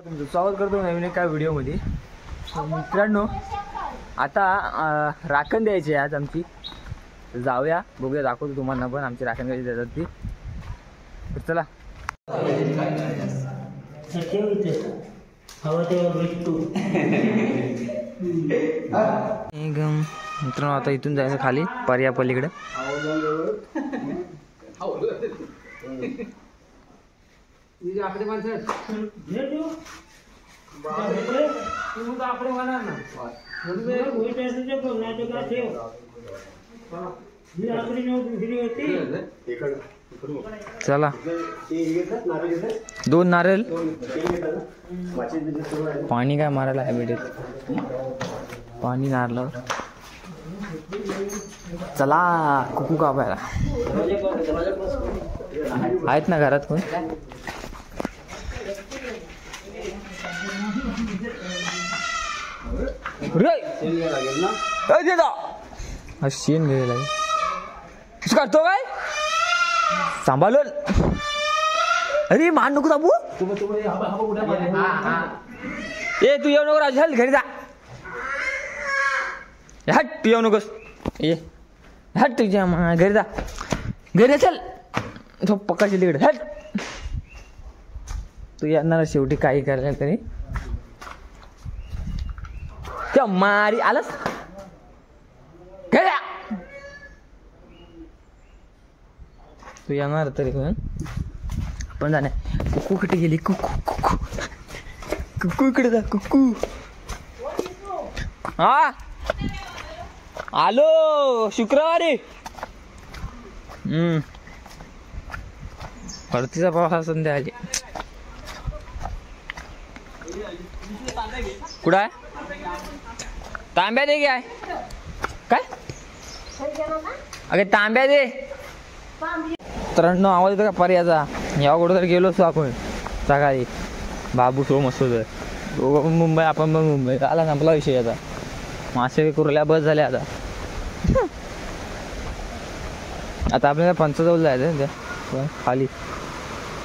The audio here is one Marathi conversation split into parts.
तुमचं स्वागत करतो नवीन एका व्हिडिओमध्ये. मित्रांनो, आता राखण द्यायची आहे आज आमची. जाऊया, बघूया, दाखवतो तुम्हाला पण आमची राखण कशी देतात ती. तर चला. मित्रांनो, आता इथून जायचं खाली पर्या पलीकडे. आकडे माणसं आकडे म्हणणार ना. चला, 2 नारळ, पाणी काय मारायला हॅबिट आहे, पाणी नारळावर. चला कुकू कापायला. आहेत ना घरात कोण? शेण गेलेला काढतो काय सांभाळून. अरे मान नको दाबू. ए तू येऊ नको राजू, घरी जा. हट, तू येऊ नकोस. ये हट, तुझ्या घरी जा. घरी चल, तो पक्काची तिकडे. हट, तू येणार शेवटी काही करायला तरी. त्या मारी आलंस घरी. तू येणार तरी पण जाणे. कुकू कुठे गेली? कुकू कुकू कुकू इकडे जा. कुकू हा आलो शुक्रवारी. परतीचा पाऊस संध्या आली. कुठं आहे? तांब्या दे. काय काय अगे तांब्या दे. मित्रांनो, आवाज येतो का पर्याचा? या कुठं तर गेलो असतो आपण सकाळी. बाबू शो मस्त होतं. मुंबई, आपण पण मुंबई. आला संपला विषय. आता मासे कुरल्या बस झाल्या. आता आपल्याला पंचजवळ जायचं त्या खाली.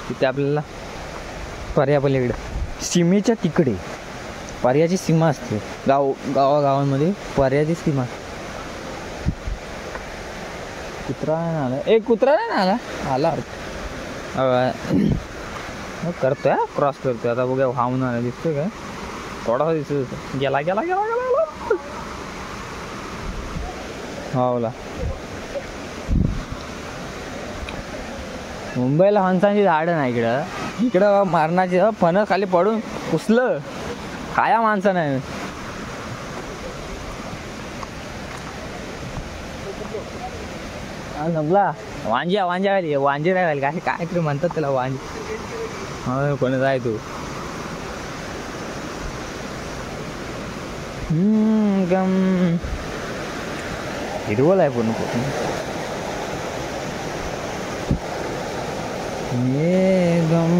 तिथे आपल्याला पर्या पलीकडे सीमेच्या तिकडे पर्याची सीमा असते. गावागावांमध्ये पर्याची सीमा. कुत्रा नाही आला. एक कुत्रा नाही आला करतोय, क्रॉस करतोय. आता बघूया वाहून आला. दिसतोय काय? थोडासा दिसतो. गेला गेला गेला गेला हावला. मुंबईला माणसांची झाडं नाही. इकडं मारणाची फणस खाली पडून कुसलं खाया माणसं नाही. संपला. वांज्या खाली वांजे नाही खाली. काय काय तरी म्हणतात त्याला, वांजे. हा कोण जाय तू. गम हिरवल आहे पूर्ण. ये गम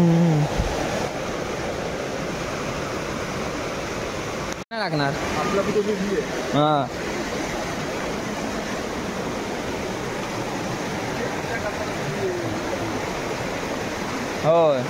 लागणार. हा होय.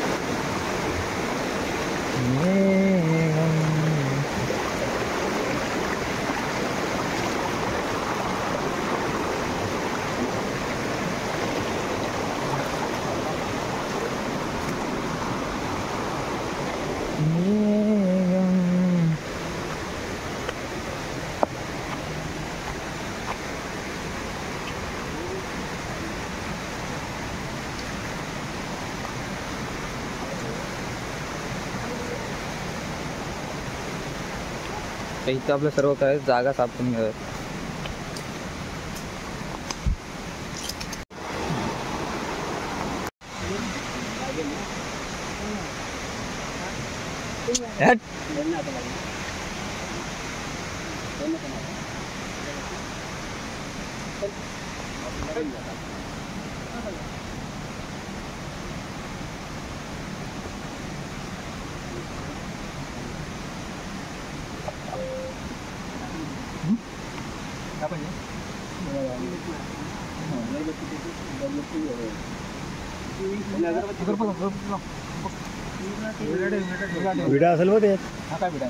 इथं आपलं सर्व काय जागा साफ करून घ्यावी. विडा असेल बघ ते. हा काय बिडा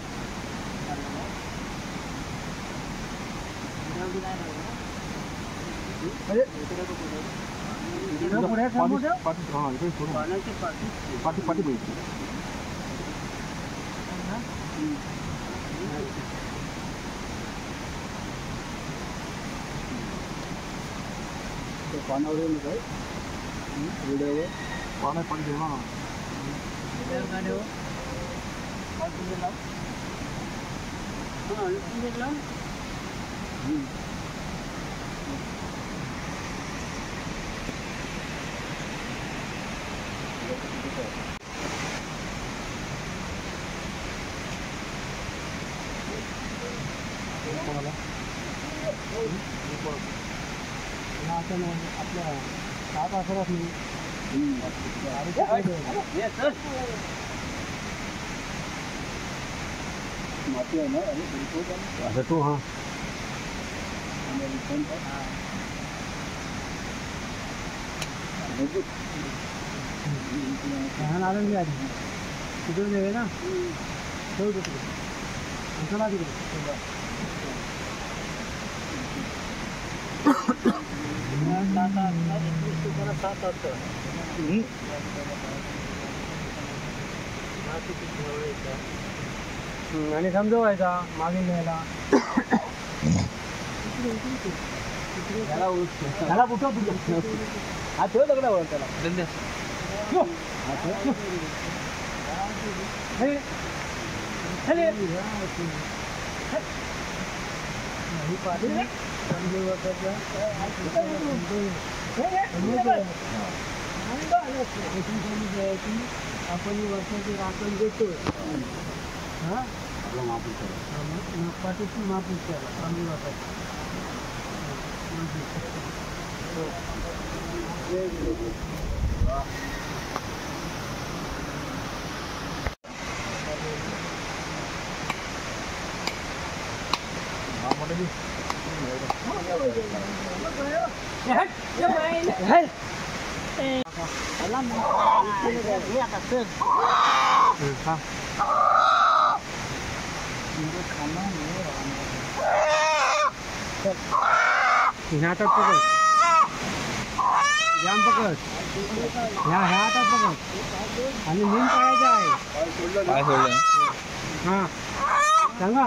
पानावर व्हिडिओवर पाण्यात पाणी ठेवा ना. आपल्या सात असं माती आहे ना असं तू. हां आनंद मी आधी तिकडून देवे ना ठेवू तिकडे चला तिकडे. आणि समजवायचा मागे न्यायला. त्याला कुठं हा ठेव दगडावर त्याला. आपण वर्षाची राखण देतो. हां पाठीची मापूस त्याला चांगली वाटायची. हातात पकड, जाम पकड, ह्या हातात पकड आणि लिंब काढायचा आहे. काय सोडलं? हां सांगा.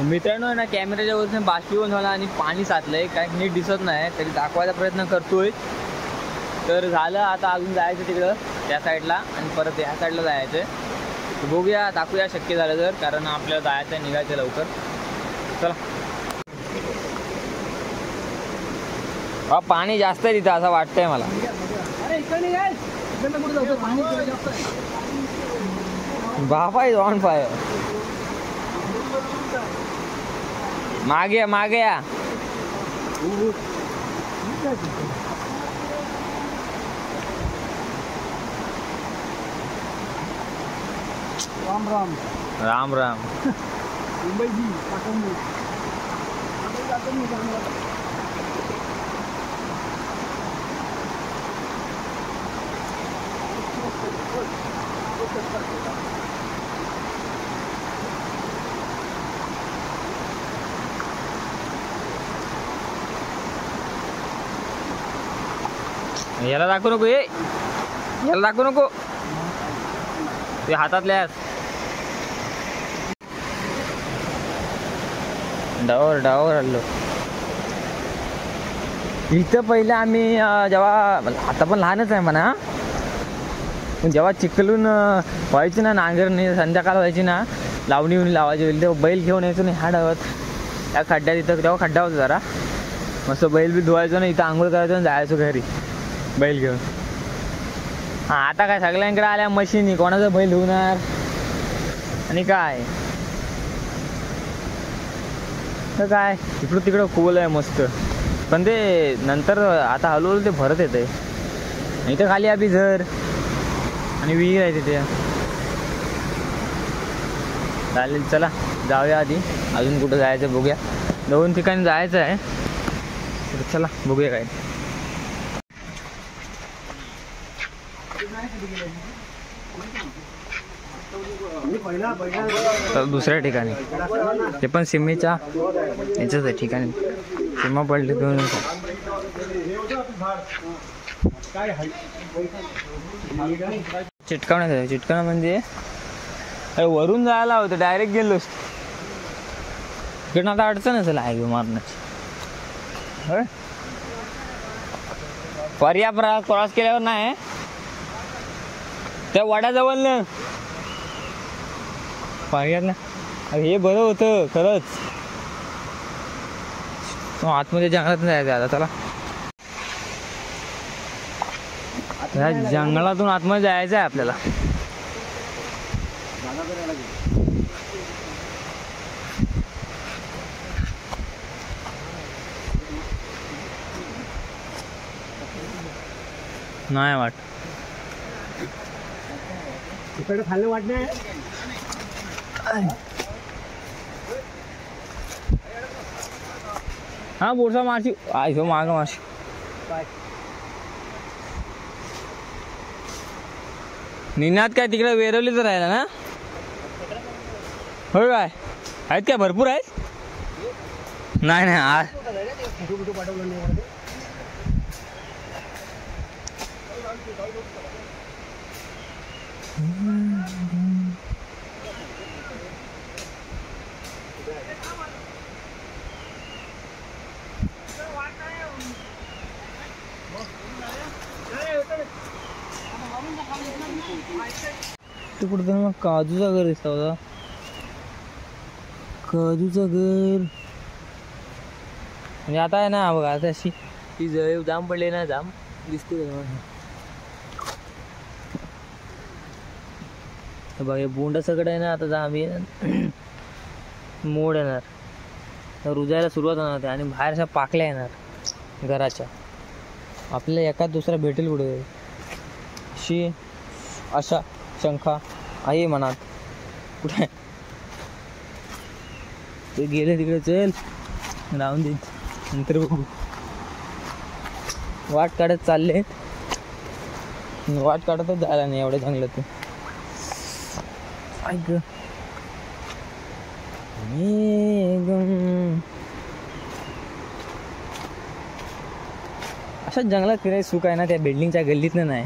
मित्रांनो ना कॅमेऱ्याच्या वरती बाष्पीभवन झाला आणि पाणी साचलंय, काय नीट दिसत नाही तरी दाखवायचा प्रयत्न करतोय. तर झालं आता अजून जायचं तिकडं त्या साईडला आणि परत ह्या साईडला जायचं. बघूया दाखवूया शक्य झालं तर, कारण आपल्याला जायचं आहे, निघायचं लवकर. चला. हा पाणी जास्त आहे तिथं असं वाटतंय मला. बाबा इज ऑन फायर. मागे मागे या. राम राम राम राम. मुंबई जी याला दाखवू नको ये, याला दाखवू नको ते हातातल्या डावर डावर आलो. इथं पहिलं आम्ही जेव्हा आता पण लहानच आहे म्हणा, पण जेव्हा चिखलून व्हायची ना नांगरणी, संध्याकाळ व्हायची ना, लावणी येऊन लावायची होईल तेव्हा बैल घेऊन यायचो नाही ह्या डावात त्या खड्ड्यात. इथं तेव्हा खड्डा होता जरा, मस्त बैल बी धुवायचो ना, इथं आंघोळ करायचो आणि जायचो घरी बैल घेऊन. हां आता काय सगळ्यांकडे आल्या मशीनी, कोणाचा बैल धुवणार आणि काय तर काय इकडं तिकडं खोल आहे मस्त. पण ते नंतर आता हळूहळू ते भरत येते. इथं खाली आधी घर आणि विहीर आहे तिथे. चालेल चला जाऊया आधी, अजून कुठं जायचं बघूया. 2 ठिकाणी जायचं आहे, तर चला बघूया काय. तर दुसऱ्या ठिकाणी ते पण सिमेच्या याच्याच आहे ठिकाणी. सीमा पडली दोन चिटकावण्यात. चिटकावणं म्हणजे वरून जायला होतं, डायरेक्ट गेलोस इकडनं. आता अडचण असेल हायवे मारण्याची. पर्याप्त क्रॉस केल्यावर नाही त्या वड्याजवळ ना पर्याय ना. हे बरं होतं खरंच. आतमध्ये जंगलात जायचं आता. चला या जंगलातून आतमध्ये जायचं आहे आपल्याला. नाही वाट इकडे खाल्लं वाट नाही. हा बोरसा मारशी आयसो माग मारशी. निनाद काय तिकडे वेरवलीच राहिला ना. हो काय आहेत काय भरपूर आहेत. नाही नाही आज तू कुठं मग काजूचा घर दिसता होता. काजूचं घर म्हणजे आता आहे ना बघा, आता अशी ती जळ जाम पडले ना, जाम दिसते बघा. बोंडा सगळं आहे ना, आता जाम मोड येणार, तर रुजायला सुरुवात होणार होते आणि बाहेर अशा पाकल्या येणार घराच्या. आपल्याला एखाद दुसरा भेटेल कुठे अशी अशा शंका आहे मनात. कुठे ते गेले तिकडे, चल राहून दे नंतर बघू. वाट काढत चालले, वाट काढतच जायला नाही एवढ्या जंगलातून. ऐक अशा जंगलात फिरायचं सुख आहे ना, त्या बिल्डिंगच्या गल्लीतनं नाही.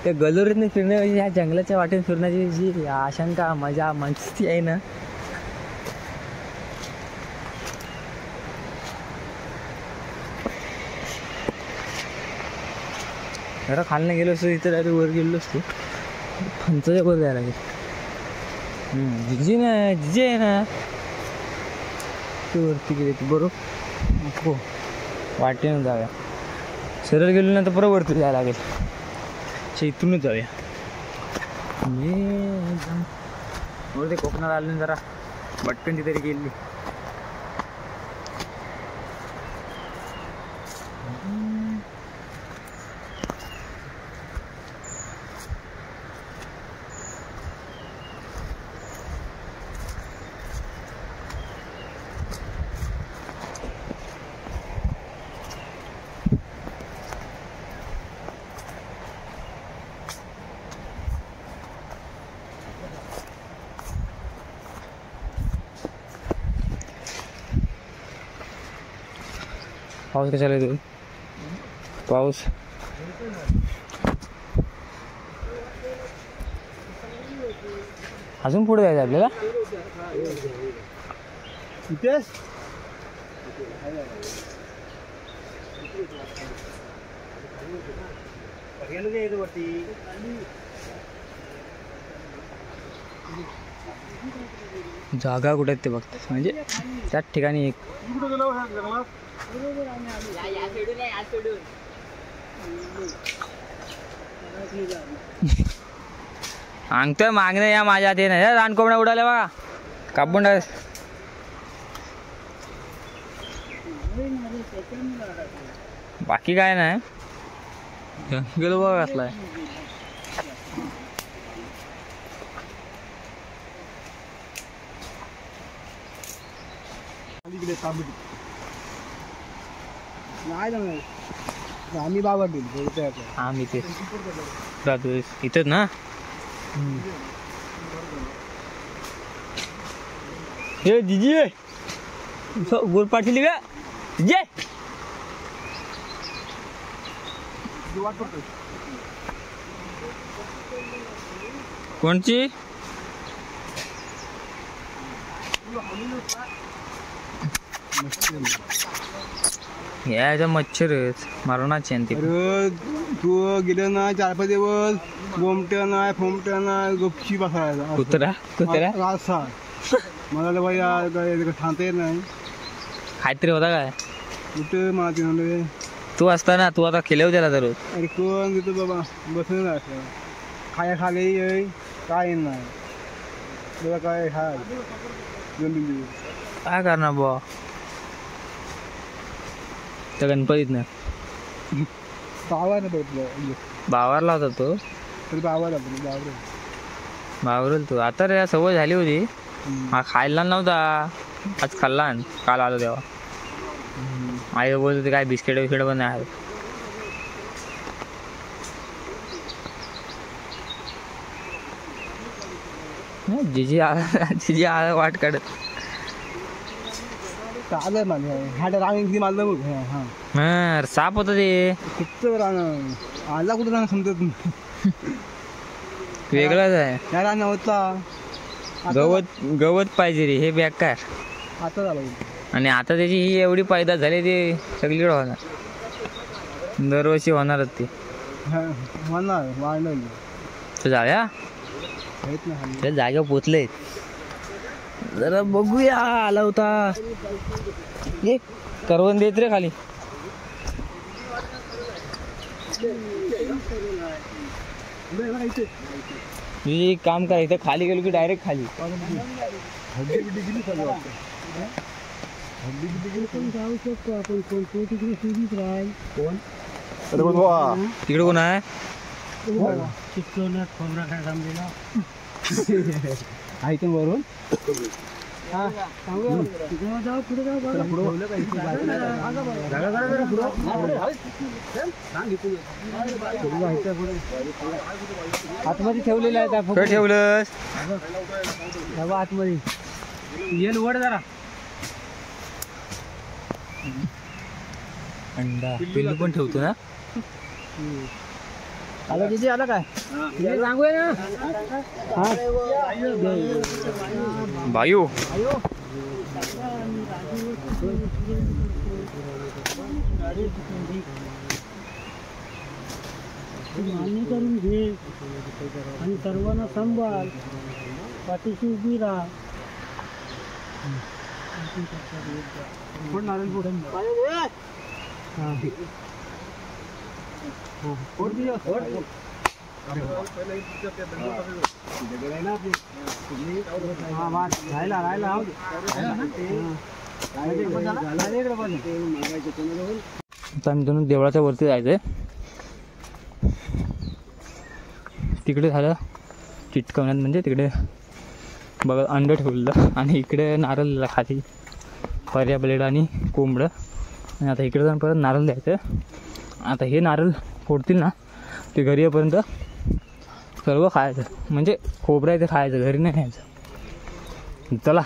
त्या गलोरीतनं फिरण्या ह्या जंगलाच्या वाटेत फिरण्याची जी आशंका मजा मस्ती आहे ना, जरा खालनं गेलो असतो इथं डायरेक्ट वर गेलो असतो. फंचाच्या वर जायला लागेल. जिजी ना जिजे आहे ना ते वरती गेले बरोबर. हो वाटेनं जाऊया, सरळ गेलो ना तर बरोबर वरती जायला लागेल. इथूनच जाऊया. ते कोकणात आलो जरा भटकन तरी गेली. पाऊस कशाला येतो. पाऊस अजून पुढे जायचं आपल्याला. इथेच जागा कुठे आहेत ते बघतात, म्हणजे त्याच ठिकाणी एक अंगठ्या मागणे या माझ्या हाती नाही. रानकोंबड्या उडाल्या बघा, कापून टाक. बाकी काय नाही, गेलो बघा कसलाय. आम्ही बाबा आम्ही ते राहतो इथंच ना. हे जिजी गोल पाठवली का जे कोणची याच्या मच्छर मारूनच ती. अरे तू गेलं ना 4-5 दिवस बोमट्या नाही फोमट्या नाही गपची बसायला. कुत्रा कुत्रा असा मला बाई थांबता येत नाही. काहीतरी होता काय कुठं माती म्हणले तू असताना. तू आता केले होते तर. अरे कोण देतो बाबा बसून असं खाया खाले ये काय नाही तुला काय खाय 2-3 दिवस काय करणार बुवा त्या गणपतीत ना. बावाला भेटलं बावारला होता तो. तरी बावाला बावरल तू. आता रे सवय झाली होती. हा खायला नव्हता, आज खाल्ला. काल आलो तेव्हा आई बोलत होती काय बिस्किट बिस्किट पण नाही. जिजी जिजी आला वाट काढत. चालय माझ्या ह्या रांग मारलं बघ. हा साप होत ते. कुठं राहणं आला कुठं राहणं समजत नाही. वेगळाच आहे. या राहणं होता गवत गवत पाहिजे रे. हे बेकार आता झालं. आणि आता त्याची ही एवढी पैदास झाली ती सगळीकडे होणार. दरवर्षी होणारच ती. होणार वाढलं तर जाऊया त्या जागेवर पोचले. जरा बघूया. आला होता ये करवंद देत रे खाली. तुझी एक काम करा, इथं खाली गेलो की डायरेक्ट खाली. तिकडे कोण आहे. वरून आतमध्ये ठेवलेलं आहे. कुठे ठेवलंस आतमध्ये येल वर जरा अंडा पिल्लू पण ठेवतो ना. आला किती आला काय सांगूया ना. बायू मान्य करून घे आणि सर्वांना सांभाळ. पाठीशी उभी राहा. आम्ही देवळाच्या वरती जायचंय. तिकडे झालं चिटकवण्यात, म्हणजे तिकडे बघा अंड ठेवलेलं आणि इकडे नारळ खाली पर्या ब्लेड आणि कोंबडं. आणि आता इकडे जाऊन परत नारळ द्यायचं. आता हे नारळ फोडतील ना ते घरी येईपर्यंत सर्व खायचं, म्हणजे खोबरं आहे ते खायचं, घरी नाही न्यायचं. चला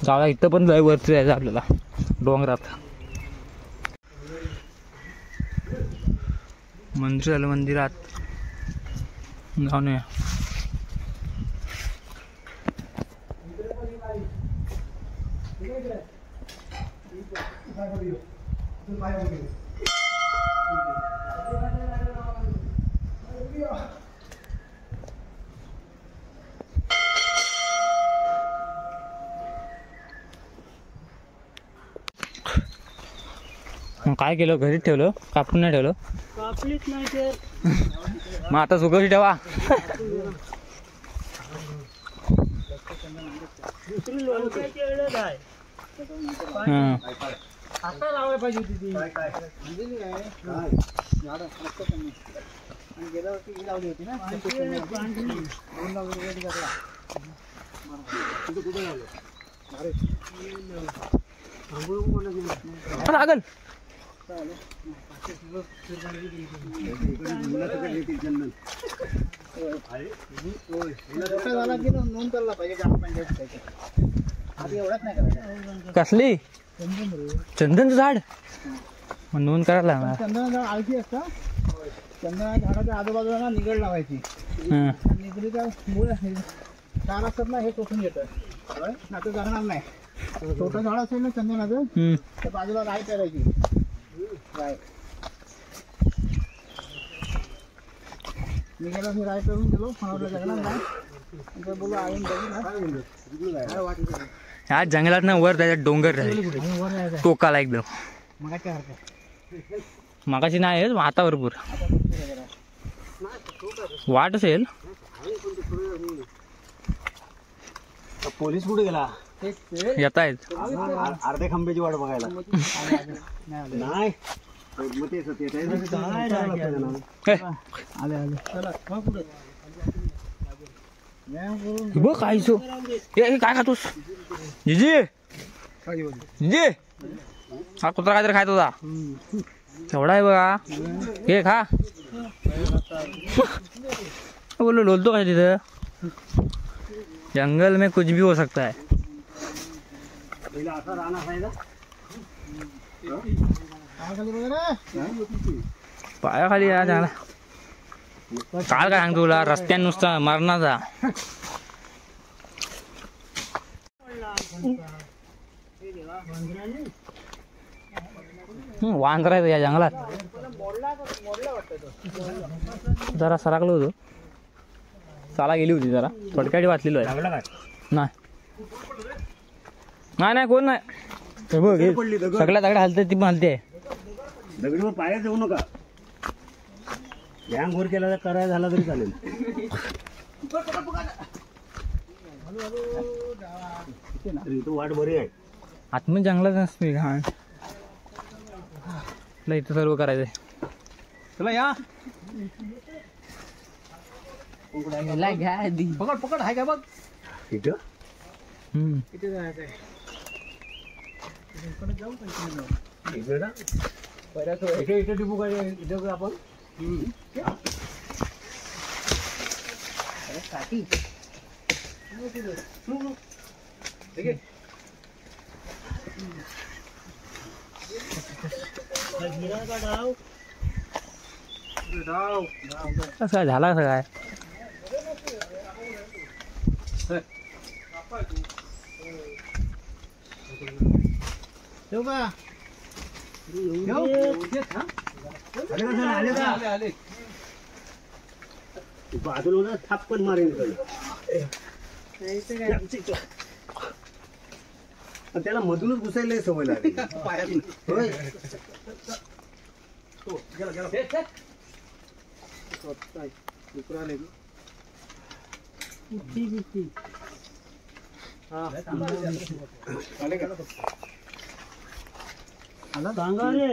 जाऊया. इथं पण लय वरती जायचं आपल्याला डोंगरात. मंदिर झालं, मंदिरात जाऊन या. मग काय केलं, घरीच ठेवलं, कापून नाही ठेवलं? कापलीच नाही ते. मग आता सुकवशी ठेवा. दुसरी लोणच्याची वेळेस आहे. आता लावायला पाहिजे होती ती. गेल्या वर्षी ही लावली होती ना. लागल कसली चंदनचं झाड, मग नोंद करायला लागणार. चंदन झाड आळशी असतं. चंदन झाडाच्या आजूबाजूला ना निगड लावायची. निगडीचा मूळ झाड असतात ना, हे टोचून घेतं. आता जगणार नाही. छोटं झाड असेल ना चंदनाचं, तर बाजूला राय करायची. राय मी गेलो, मी राय करून गेलो. फळावलं जगणार नाही. बोलू आळून ह्या जंगलात ना वर त्याच्यात डोंगर राहील टोकाला एकदम. मग काय हरकत मागाशी नाही आहे, आता भरपूर वाट असेल. पोलीस कुठे गेला? येत आहेत अर्ध्या खांब्याची वाट बघायला. नाही बघ काय काय खातोस जिजी? जिजी हा कुत्रा काहीतरी खायचा होता, केवढा आहे बघा. हे खा. बोलो लोलतो काय तिथं. जंगल में कुछ भी हो सकता है. पायाखाली या झाला. काल काय सांगतो तुला, रस्त्यान नुसता मरणाचा. वांद्रा या जंगलात जरा सरकलो होतो, चाला गेली होती जरा थोडक्यात वाचलेलो आहे. नाही नाही कोण नाही. बघ सगळ्या दगड हलते, ती पण हलते. दगडीवर पाया जाऊ नका. गॅंग वर केला तर करायला झाला तरी चालेल. इथं वाट बरी आहे. आतमध्ये जंगलात नसते घाण. इथं सर्व करायचंय. चला या पकड पकड आहे का बघ इथं. इथे जायचंय. इथे टिपू काय इथं आपण कसं झाला कसं काय. बाजूला थाप पण मारेन. त्याला मधूनच घुसायला सवय लागली पायातून. सांगा रे.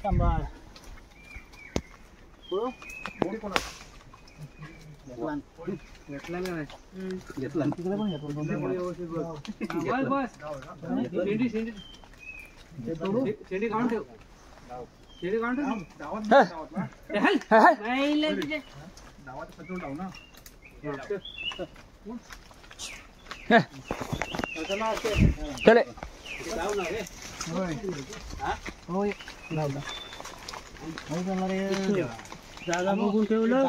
सांभाळ. घेतला तिकडे पण घेतो चले जागा बघून ठेवलं.